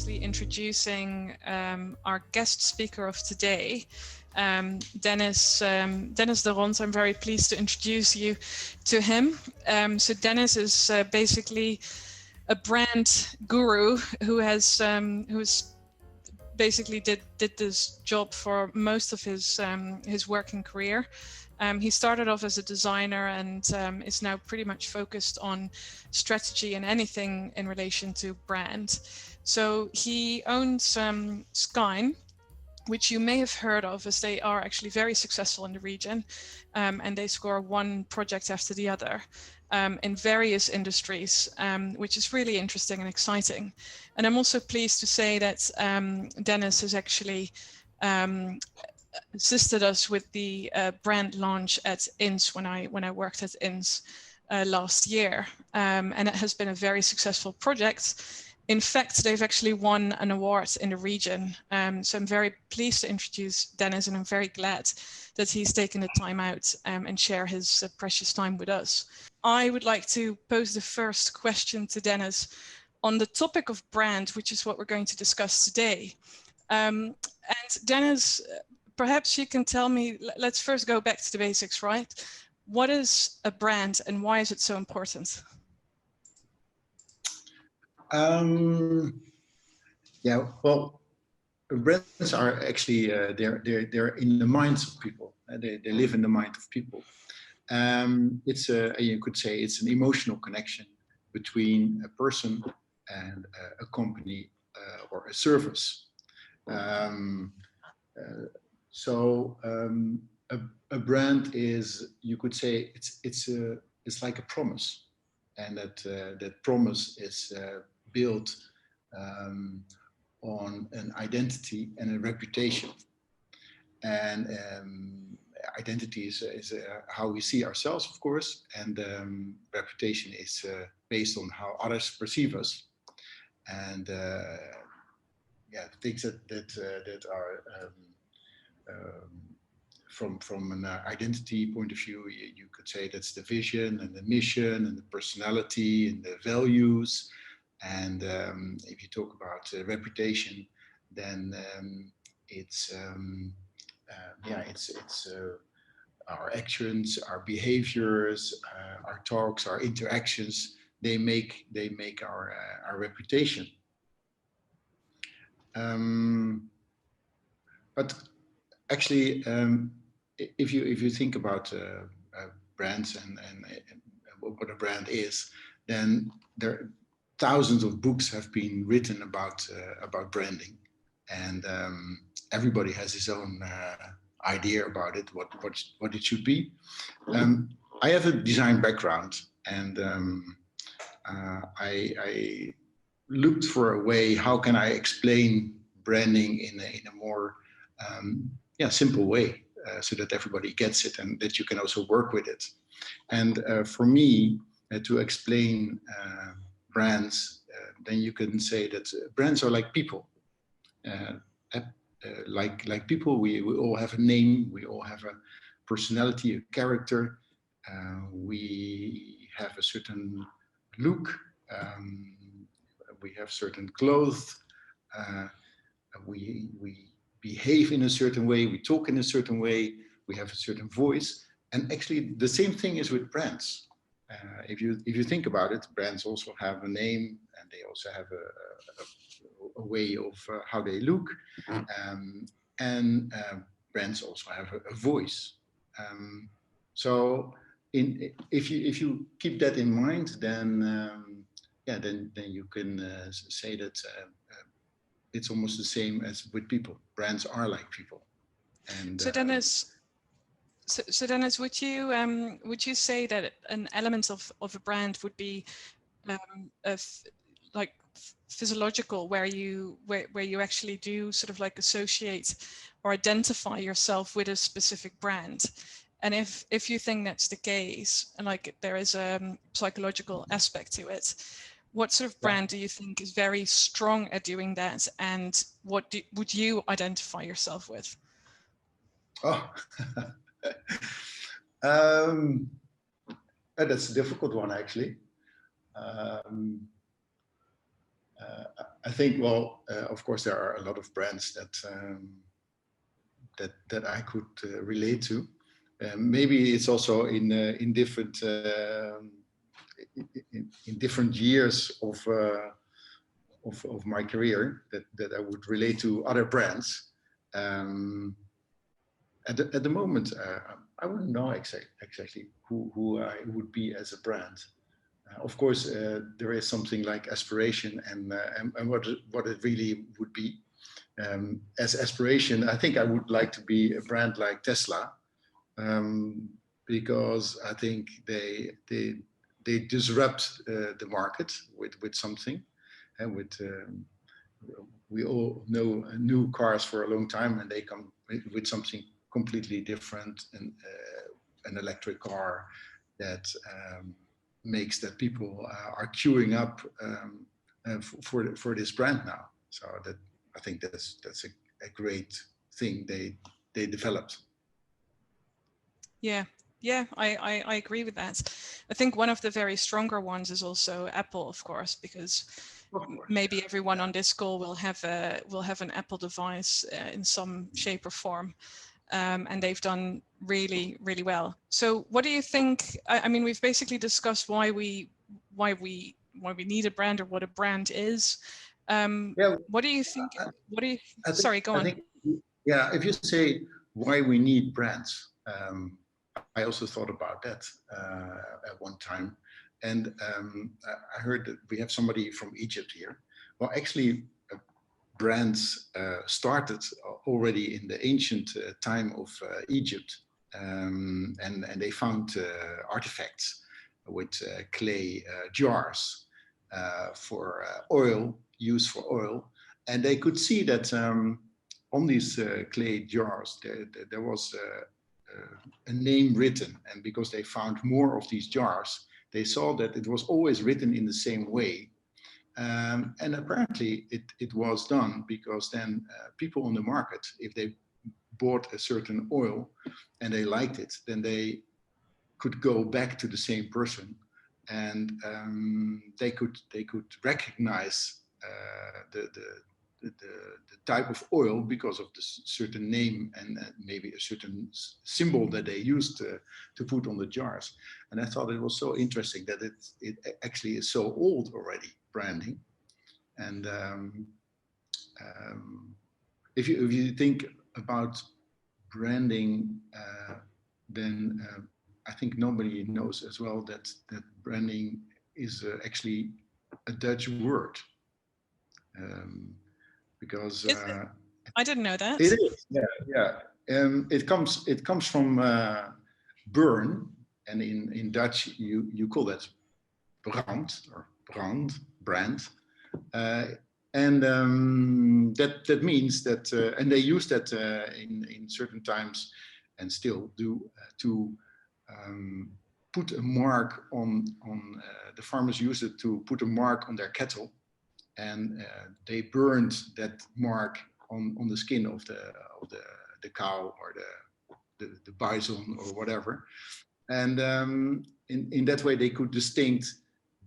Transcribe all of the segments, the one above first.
obviously introducing our guest speaker of today, Dennis de Rond. I'm very pleased to introduce you to him. So Dennis is basically a brand guru who's basically did this job for most of his working career. He started off as a designer and is now pretty much focused on strategy and anything in relation to brand. So he owns Skyne, which you may have heard of, as they are actually very successful in the region, and they score one project after the other in various industries, which is really interesting and exciting. And I'm also pleased to say that Dennis has actually assisted us with the brand launch at INS when I worked at INS last year, and it has been a very successful project. In fact, they've actually won an award in the region. So I'm very pleased to introduce Dennis, and I'm very glad that he's taken the time out and share his precious time with us. I would like to pose the first question to Dennis on the topic of brand, which is what we're going to discuss today. And Dennis, perhaps you can tell me, let's first go back to the basics, right? What is a brand and why is it so important? Yeah, well, brands are actually they're in the minds of people. They live in the mind of people. It's you could say it's an emotional connection between a person and a company or a service. A brand is, you could say, it's like a promise, and that promise is built on an identity and a reputation. And identity is how we see ourselves, of course, and reputation is based on how others perceive us. And yeah, things that are from an identity point of view, you could say that's the vision and the mission and the personality and the values. And if you talk about reputation, then it's our actions, our behaviors, our talks, our interactions. They make our reputation. But actually, if you think about brands and what a brand is, then thousands of books have been written about branding, and everybody has his own idea about it, what it should be. I have a design background, and I looked for a way, how can I explain branding in a more simple way, so that everybody gets it and that you can also work with it. And for me, to explain brands, then you can say that brands are like people. Like people, we all have a name, we all have a personality, a character. We have a certain look. We have certain clothes. We behave in a certain way. We talk in a certain way. We have a certain voice. And actually, the same thing is with brands. If you think about it, brands also have a name, and they also have a way of how they look, and brands also have a voice. So if you keep that in mind, then then you can say that it's almost the same as with people. Brands are like people. And so Dennis, would you say that an element of a brand would be like physiological, where you actually do sort of like associate or identify yourself with a specific brand? And if you think that's the case, and like there is a psychological aspect to it, what sort of brand do you think is very strong at doing that, and what would you identify yourself with? Oh, that's a difficult one, actually. I think, well, of course, there are a lot of brands that I could relate to. Maybe it's also in different in different years of my career that I would relate to other brands. At the moment, I wouldn't know exactly who I would be as a brand. Of course, there is something like aspiration and what it really would be. As aspiration, I think I would like to be a brand like Tesla, because I think they disrupt the market with something, and we all know new cars for a long time, and they come with something completely different, and an electric car that makes that people are queuing up for this brand now. So that, I think that's a great thing they developed. Yeah, yeah, I agree with that. I think one of the very stronger ones is also Apple, of course, because maybe everyone on this call will have an Apple device in some shape or form, and they've done really, really well. So, what do you think? I mean, we've basically discussed why we need a brand, or what a brand is. Yeah, what do you think? Sorry, go I on. think, yeah, if you say why we need brands, I also thought about that at one time. And I heard that we have somebody from Egypt here. Well, actually, brands started already in the ancient time of Egypt. And they found artifacts with clay jars for oil, used for oil. And they could see that on these clay jars, there was a name written. And because they found more of these jars, they saw that it was always written in the same way. And apparently it was done because then people on the market, if they bought a certain oil and they liked it, then they could go back to the same person, and they could recognize the type of oil because of the certain name and maybe a certain symbol that they used to put on the jars. And I thought it was so interesting that it actually is so old already, branding. And if you think about branding, then I think nobody knows as well that branding is actually a Dutch word. Because I didn't know that. It is, yeah. It comes from burn, and in Dutch you call that brand or brand, and that means that, and they use that in certain times, and still do, to put a mark on the farmers use it to put a mark on their cattle. And they burned that mark on the skin of the cow or the bison or whatever, and in that way they could distinct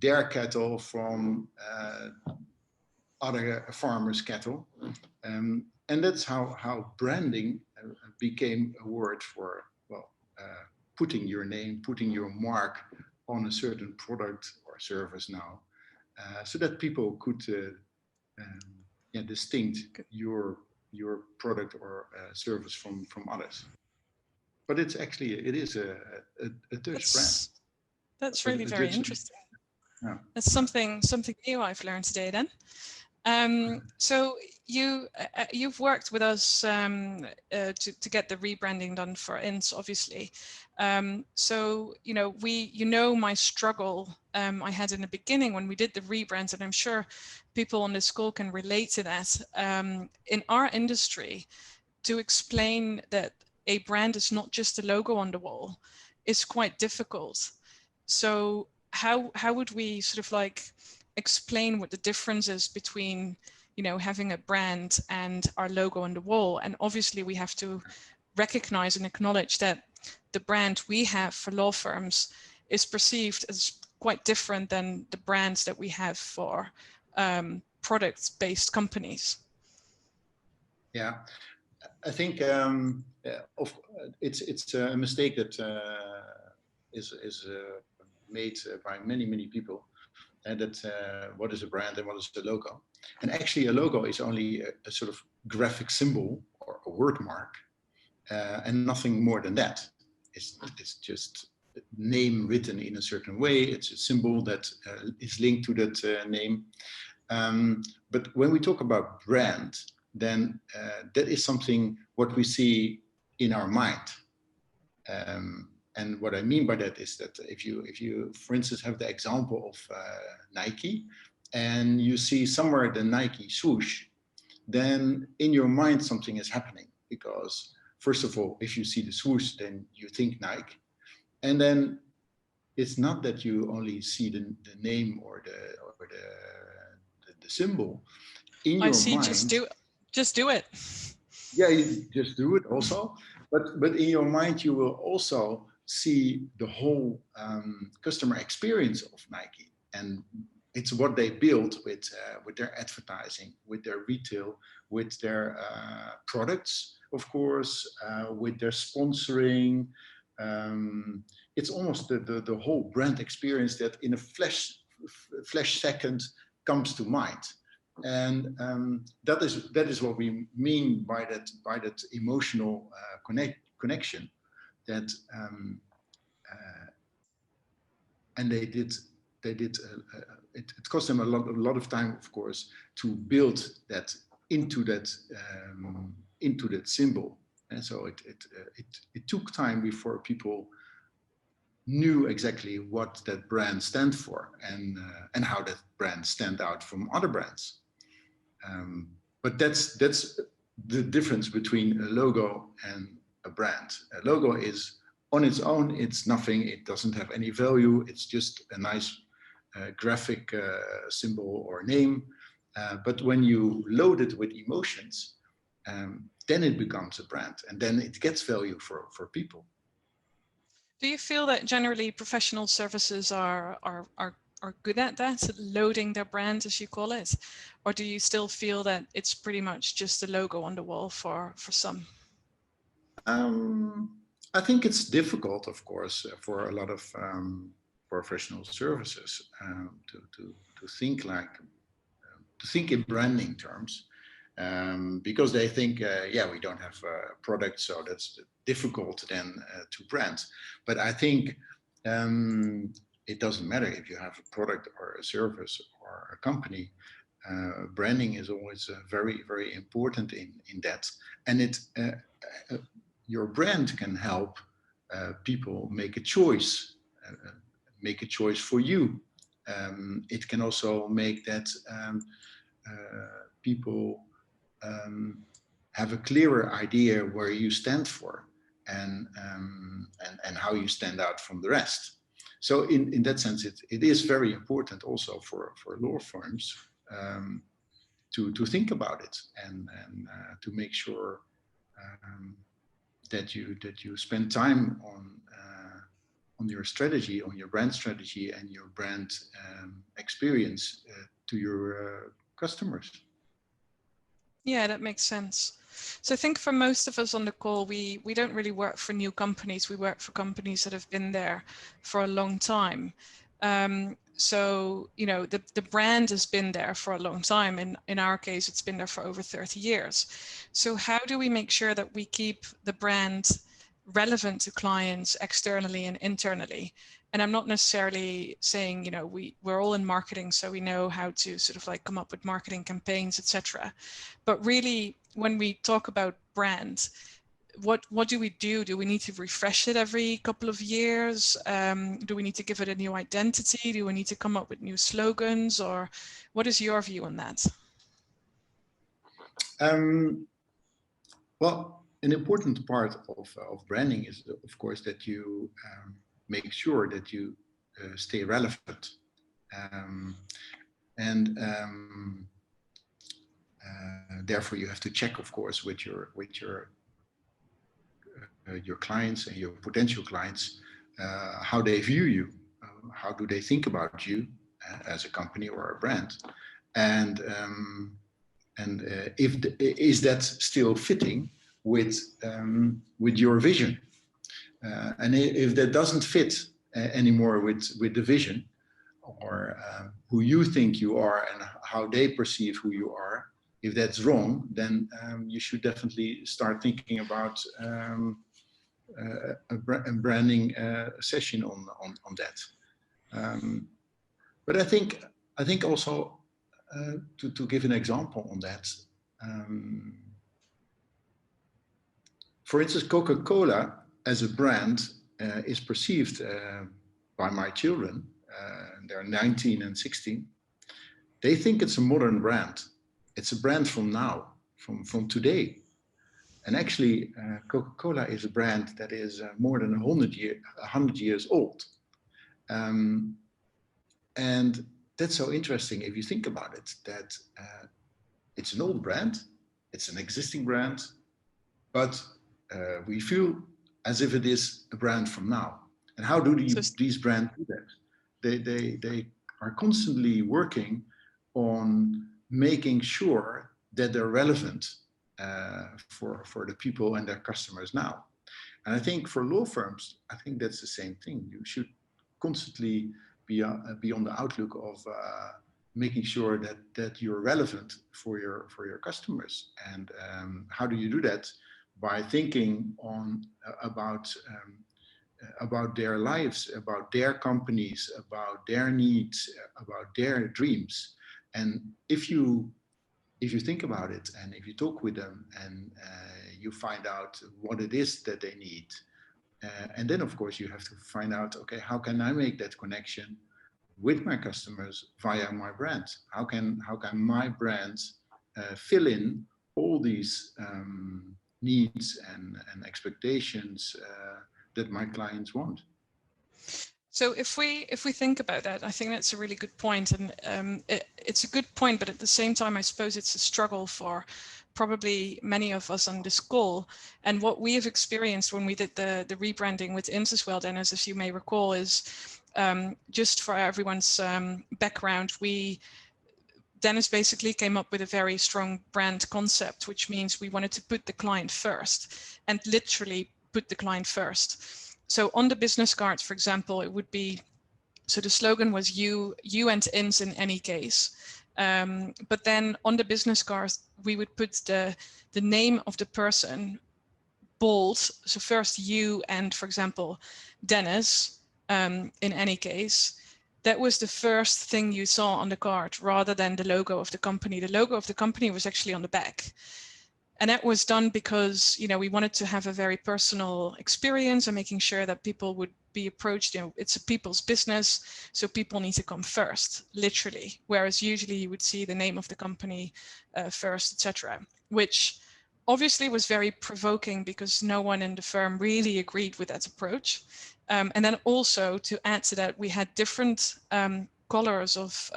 their cattle from other farmers' cattle, and that's how branding became a word for, well, putting your name, putting your mark on a certain product or service now. So that people could distinct your product or service from others. But it is a Dutch brand. That's really very interesting. Yeah. That's something new I've learned today then. So you've worked with us to get the rebranding done for INS, obviously. So my struggle I had in the beginning when we did the rebrands, and I'm sure people on this call can relate to that. In our industry, to explain that a brand is not just a logo on the wall is quite difficult. So how would we sort of like explain what the difference is between, having a brand and our logo on the wall? And obviously we have to recognize and acknowledge that the brand we have for law firms is perceived as quite different than the brands that we have for product-based companies? Yeah, I think it's a mistake that is made by many people, and that what is a brand and what is a logo. And actually, a logo is only a sort of graphic symbol or a word mark, and nothing more than that. It's just a name written in a certain way. It's a symbol that is linked to that name. But when we talk about brand, then that is something what we see in our mind. And what I mean by that is that if you, for instance, have the example of Nike, and you see somewhere the Nike swoosh, then in your mind something is happening, because first of all, if you see the swoosh, then you think Nike, and then it's not that you only see the name or the symbol in your mind. Just do it. Yeah, you just do it also, but in your mind you will also see the whole customer experience of Nike, and it's what they build with their advertising, with their retail, with their products, of course, with their sponsoring. It's almost the whole brand experience that in a flash second comes to mind. And that is what we mean by that emotional connection. That and they did. It cost them a lot of time, of course, to build that into that symbol. And so it took time before people knew exactly what that brand stands for, and how that brand stand out from other brands. But that's the difference between a logo and a brand. A logo is on its own, it's nothing, it doesn't have any value, it's just a nice graphic symbol or name. But when you load it with emotions, then it becomes a brand, and then it gets value for people. Do you feel that generally professional services are good at that, at loading their brand, as you call it? Or do you still feel that it's pretty much just a logo on the wall for some? I think it's difficult, of course, for a lot of professional services to think to think in branding terms, because they think, yeah, we don't have a product, so that's difficult then to brand. But I think it doesn't matter if you have a product or a service or a company. Branding is always very important in that, and your brand can help people make a choice for you. It can also make that people have a clearer idea where you stand for, and how you stand out from the rest. So in that sense, it is very important also for law firms to think about it, and to make sure that you spend time on your strategy, on your brand strategy, and your brand experience to your customers. Yeah, that makes sense. So I think for most of us on the call, we don't really work for new companies. We work for companies that have been there for a long time. So, you know, the brand has been there for a long time. In our case, it's been there for over 30 years. So how do we make sure that we keep the brand relevant to clients externally and internally? And I'm not necessarily saying, you know, we're all in marketing, so we know how to sort of like come up with marketing campaigns, etc. But really, when we talk about brand, what do we do? Do we need to refresh it every couple of years? Do we need to give it a new identity? Do we need to come up with new slogans? Or what is your view on that? Well, an important part of branding is, of course, that you make sure that you stay relevant. Therefore, you have to check, of course, with your clients and your potential clients, how they view you, how do they think about you as a company or a brand, and is that still fitting with your vision? And if that doesn't fit anymore with the vision, or who you think you are and how they perceive who you are, if that's wrong, then you should definitely start thinking about a branding session on that. But I think also to give an example on that, for instance, Coca-Cola as a brand is perceived by my children. They're 19 and 16. They think it's a modern brand. It's a brand from now, from today. And actually, Coca-Cola is a brand that is more than 100 years old. And that's so interesting if you think about it, that it's an old brand, it's an existing brand, but we feel as if it is a brand from now. And how do these brands do that? They are constantly working on making sure that they're relevant for the people and their customers now. And I think for law firms, I think that's the same thing. You should constantly be on the outlook of making sure that you're relevant for your customers. And how do you do that? By thinking about their lives, about their companies, about their needs, about their dreams. And if you think about it, and if you talk with them, and you find out what it is that they need, and then of course you have to find out, okay, how can I make that connection with my customers via my brand? How can my brand fill in all these needs and expectations that my clients want? So if we think about that, I think that's a really good point, and it's a good point, but at the same time, I suppose it's a struggle for probably many of us on this call. And what we have experienced when we did the rebranding with INS as well, Dennis, as you may recall, is just for everyone's background, Dennis basically came up with a very strong brand concept, which means we wanted to put the client first, and literally put the client first. So on the business cards, for example, it would be, so the slogan was you and INS in any case. But then on the business cards, we would put the name of the person bold. So first you and, for example, Dennis, in any case. That was the first thing you saw on the card, rather than the logo of the company. The logo of the company was actually on the back. And that was done because, we wanted to have a very personal experience and making sure that people would be approached. It's a people's business, so people need to come first, literally. Whereas usually you would see the name of the company first, etc. Which obviously was very provoking because no one in the firm really agreed with that approach. And then also to add to that, we had different colors of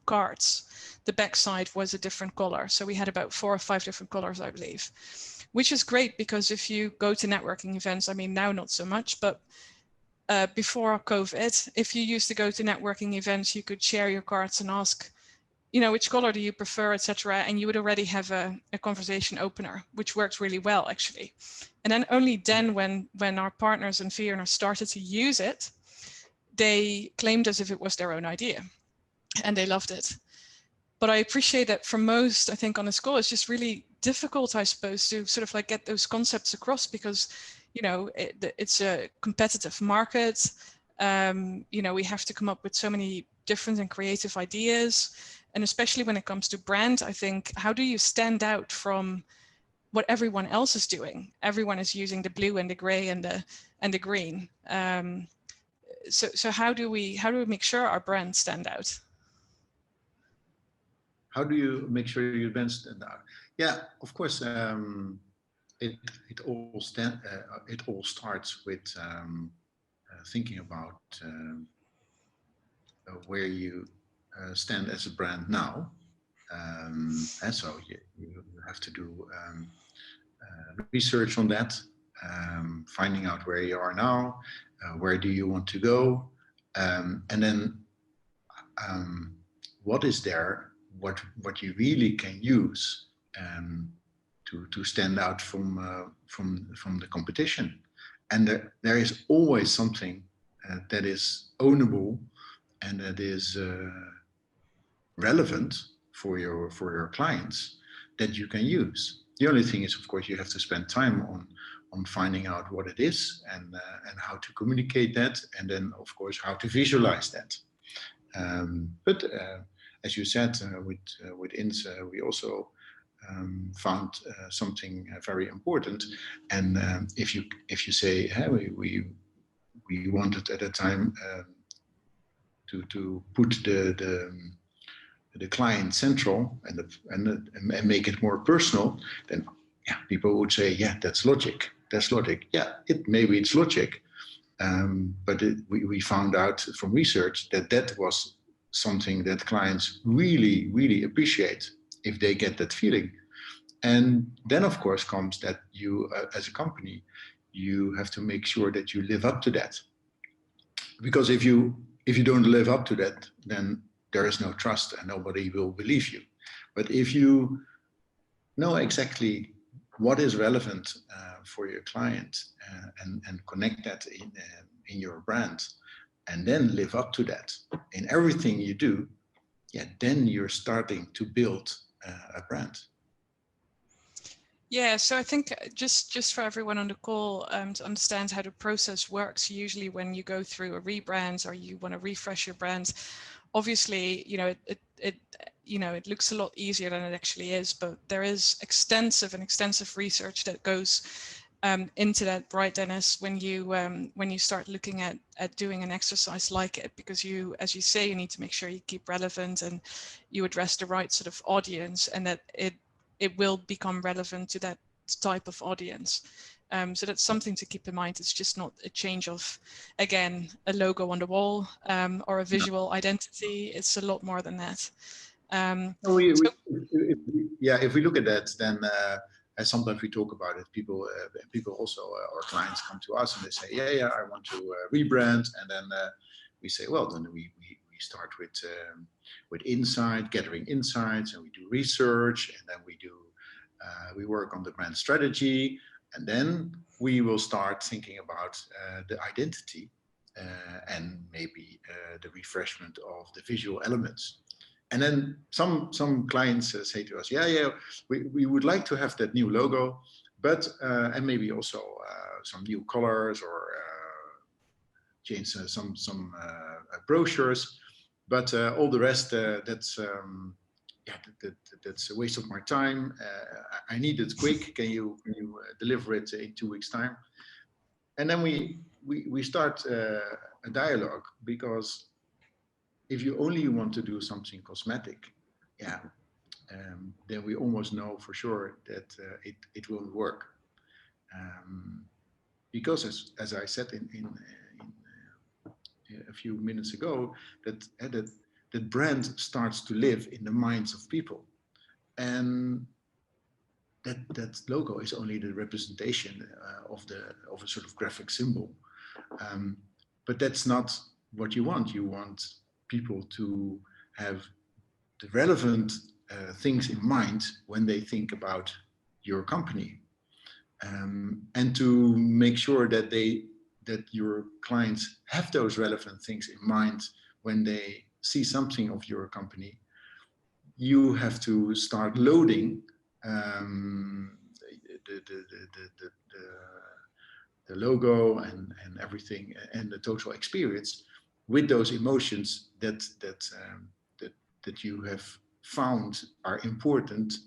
cards. The backside was a different color. So we had about 4 or 5 different colors, I believe, which is great because if you go to networking events, I mean, now not so much, but before COVID, if you used to go to networking events, you could share your cards and ask, which color do you prefer, etc. And you would already have a conversation opener, which works really well, actually. And then only then when our partners in Vienna started to use it, they claimed as if it was their own idea, and they loved it. But I appreciate that for most, I think, on the call, it's just really difficult, I suppose, to sort of like get those concepts across because, it's a competitive market. We have to come up with so many different and creative ideas. And especially when it comes to brand, I think, how do you stand out from what everyone else is doing? Everyone is using the blue and the gray and the green. So how do we make sure our brands stand out? How do you make sure your brand stand out? Yeah, of course. It all starts with thinking about where you stand as a brand now. And so you have to do research on that, finding out where you are now, where do you want to go, and then what is there what you really can use to stand out from the competition. And there is always something that is ownable and that is relevant for your clients that you can use. The only thing is, of course, you have to spend time on finding out what it is and how to communicate that, and then, of course, how to visualize that. But as you said, with INS, we also found something very important. And if you say, hey, we wanted at a time to put the client central and make it more personal, then yeah, people would say, yeah, that's logic. That's logic. Yeah, maybe it's logic. But we found out from research that was something that clients really, really appreciate if they get that feeling. And then, of course, comes that you, as a company, you have to make sure that you live up to that. Because if you don't live up to that, then there is no trust and nobody will believe you. But if you know exactly what is relevant for your client and connect that in your brand, and then live up to that in everything you do, yeah, then you're starting to build a brand. Yeah, so I think just for everyone on the call to understand how the process works, usually when you go through a rebrand or you want to refresh your brand, obviously, it looks a lot easier than it actually is, but there is extensive research that goes into that, right, Dennis, when you start looking at doing an exercise like it, because you, as you say, you need to make sure you keep relevant and you address the right sort of audience, and that it will become relevant to that type of audience. So that's something to keep in mind. It's just not a change of, again, a logo on the wall or a visual identity. It's a lot more than that. If we look at that, then sometimes we talk about it. People also, our clients come to us and they say, yeah, I want to rebrand. And then we say, well, then we start with insight, gathering insights, and we do research, and then we work on the brand strategy, and then we will start thinking about the identity and maybe the refreshment of the visual elements. And then some clients say to us, yeah, we would like to have that new logo, but and maybe also some new colors or change some brochures, but all the rest that's a waste of my time. I need it quick. Can you deliver it in 2 weeks' time? And then we start a dialogue, because if you only want to do something cosmetic, then we almost know for sure that it won't work, because as I said in a few minutes ago, that brand starts to live in the minds of people, and that logo is only the representation of a sort of graphic symbol, but that's not what you want. You want people to have the relevant things in mind when they think about your company, and to make sure that your clients have those relevant things in mind when they see something of your company. You have to start loading the logo and everything and the total experience with those emotions that you have found are important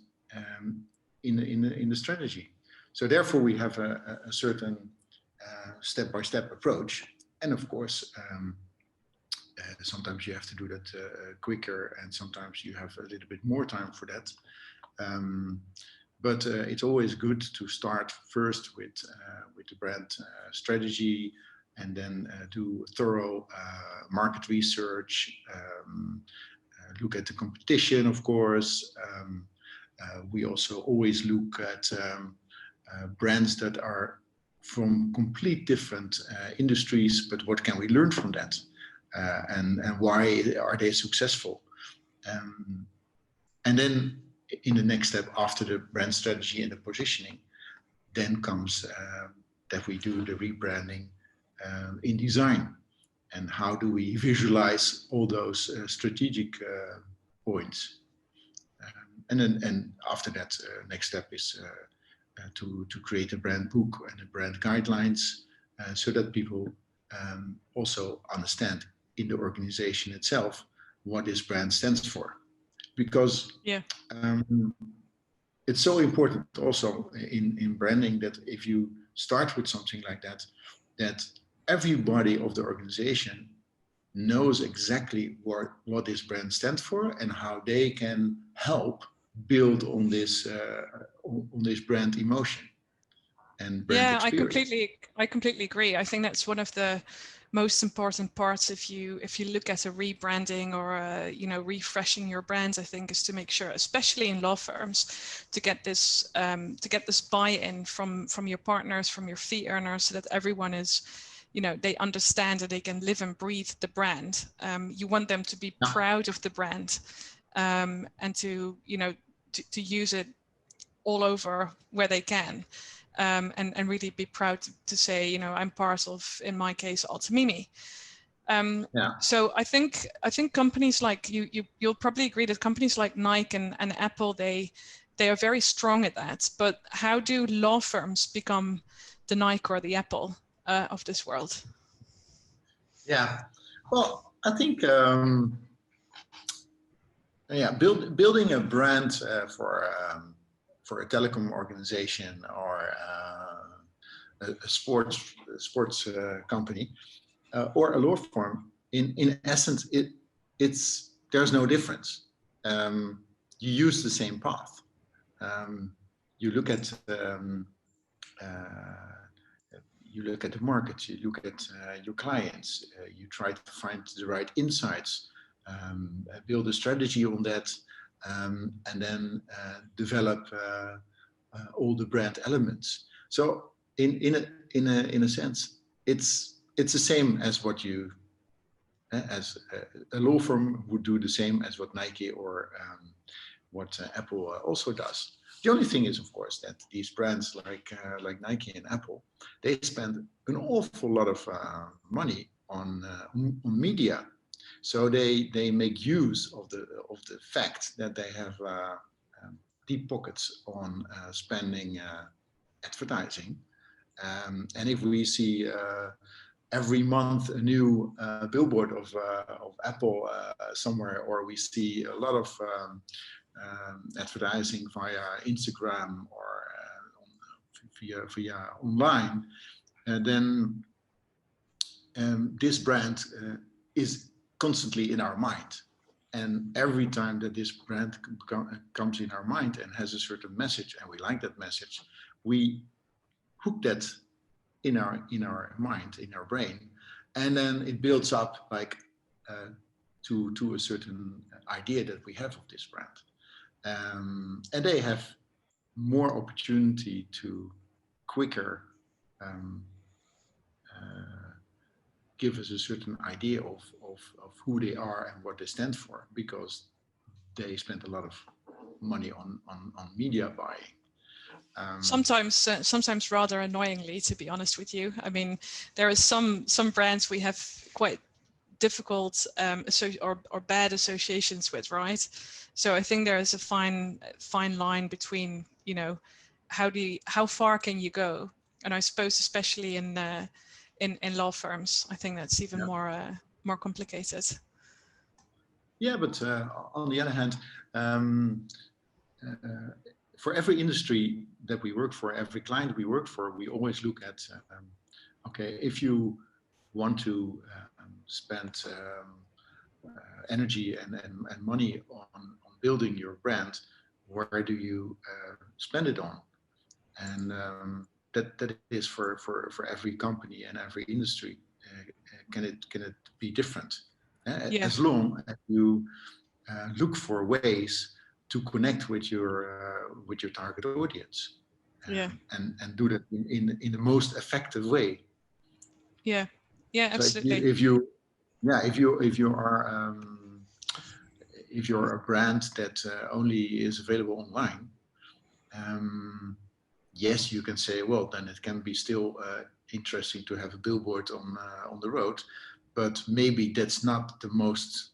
in the strategy. So therefore, we have a certain step-by-step approach, and of course, sometimes you have to do that quicker, and sometimes you have a little bit more time for that. But it's always good to start first with the brand strategy, and then do thorough market research, look at the competition, of course. We also always look at brands that are from complete different industries, but what can we learn from that? And why are they successful? And then in the next step, after the brand strategy and the positioning, then comes that we do the rebranding in design. And how do we visualize all those strategic points? And after that, next step is to create a brand book and a brand guidelines so that people also understand in the organization itself what this brand stands for. Because it's so important also in branding that if you start with something like that, that everybody of the organization knows exactly what this brand stands for and how they can help build on this brand emotion and brand experience. I completely agree. I think that's one of the most important parts if you look at a rebranding or refreshing your brands. I think is to make sure, especially in law firms, to get this buy-in from your partners, from your fee earners, so that everyone is, they understand that they can live and breathe the brand. You want them to be proud of the brand, and to use it all over where they can. And really be proud to say, I'm part of, in my case, Altamimi. So I think companies like you'll probably agree that companies like Nike and Apple, they are very strong at that. But how do law firms become the Nike or the Apple of this world? Yeah, well, I think building a brand for a telecom organization or a sports company or a law firm, in essence, there's no difference. You use the same path. You look at the market, you look at your clients, you try to find the right insights, build a strategy on that, and then develop all the brand elements. So in a sense, it's the same as what you as a law firm would do, the same as what Nike or what Apple also does. The only thing is, of course, that these brands like Nike and Apple, they spend an awful lot of money on media. So they make use of the fact that they have deep pockets on spending advertising. And if we see every month a new billboard of Apple somewhere, or we see a lot of advertising via Instagram or via online, then this brand is constantly in our mind. And every time that this brand comes in our mind and has a certain message, and we like that message, we hook that in our mind, in our brain, and then it builds up like to a certain idea that we have of this brand. And they have more opportunity to quicker give us a certain idea of who they are and what they stand for, because they spend a lot of money on media buying. Sometimes rather annoyingly, to be honest with you. I mean, there are some brands we have quite difficult or bad associations with, right? So I think there is a fine line between, how far can you go? And I suppose especially in law firms, I think that's even more complicated. Yeah, but on the other hand, for every industry that we work for, every client we work for, we always look at, okay, if you want to spend energy and money on building your brand, where do you spend it on? And that is for every company and every industry. Can it be different? As long as you look for ways to connect with your target audience, and do that in the most effective way. Absolutely. So if you are if you're a brand that only is available online, yes, you can say, well, then it can be still interesting to have a billboard on the road, but maybe that's not the most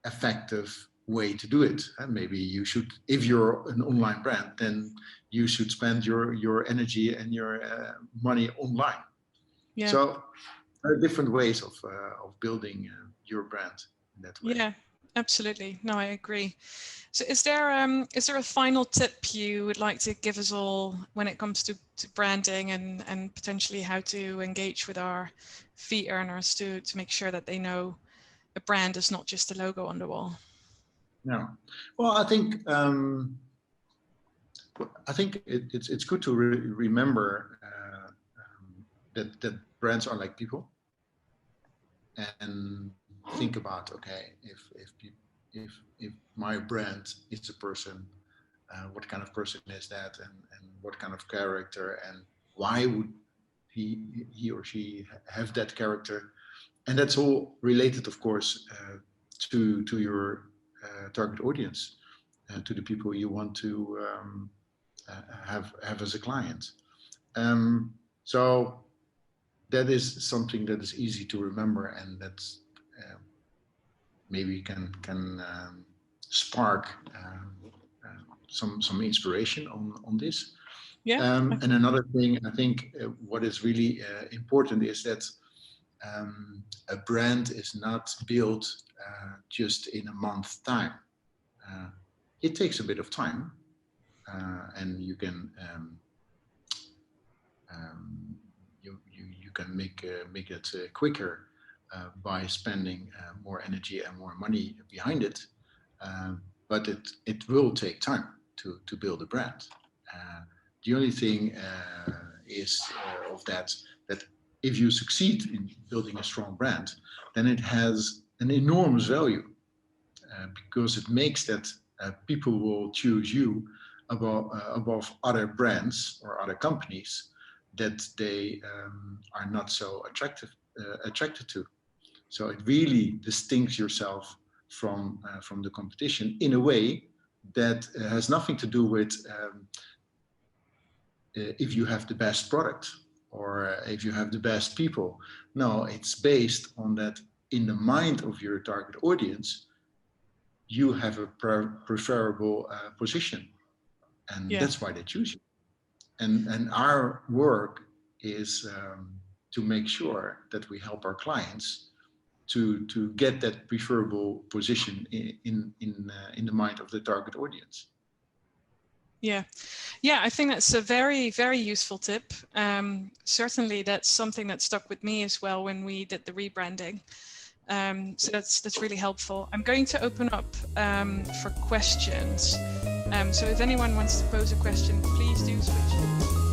effective way to do it. And maybe you should, if you're an online brand, then you should spend your energy and your money online. Yeah. So there are different ways of building your brand in that way. Yeah, absolutely. No, I agree. So is there a final tip you would like to give us all when it comes to branding and potentially how to engage with our fee earners to make sure that they know a brand is not just a logo on the wall? No. Well, I think it's good to remember that brands are like people, and think about, okay, if my brand is a person, what kind of person is that, and what kind of character, and why would he or she have that character? And that's all related, of course, to your target audience, to the people you want to have as a client. So that is something that is easy to remember, and that's maybe can spark some inspiration on this. Yeah. And another thing, I think, what is really important is that a brand is not built just in a month's time. It takes a bit of time, and you can you can make it quicker by spending more energy and more money behind it. But it will take time to build a brand. The only thing is of that if you succeed in building a strong brand, then it has an enormous value, because it makes that people will choose you above other brands or other companies that they are not so attracted to. So it really distincts yourself from the competition in a way that has nothing to do with if you have the best product or if you have the best people. No, it's based on that in the mind of your target audience, you have a preferable position, and that's why they choose you. And our work is to make sure that we help our clients to get that preferable position in the mind of the target audience. Yeah, I think that's a very, very useful tip. Certainly, that's something that stuck with me as well when we did the rebranding. So that's really helpful. I'm going to open up for questions. So if anyone wants to pose a question, please do switch.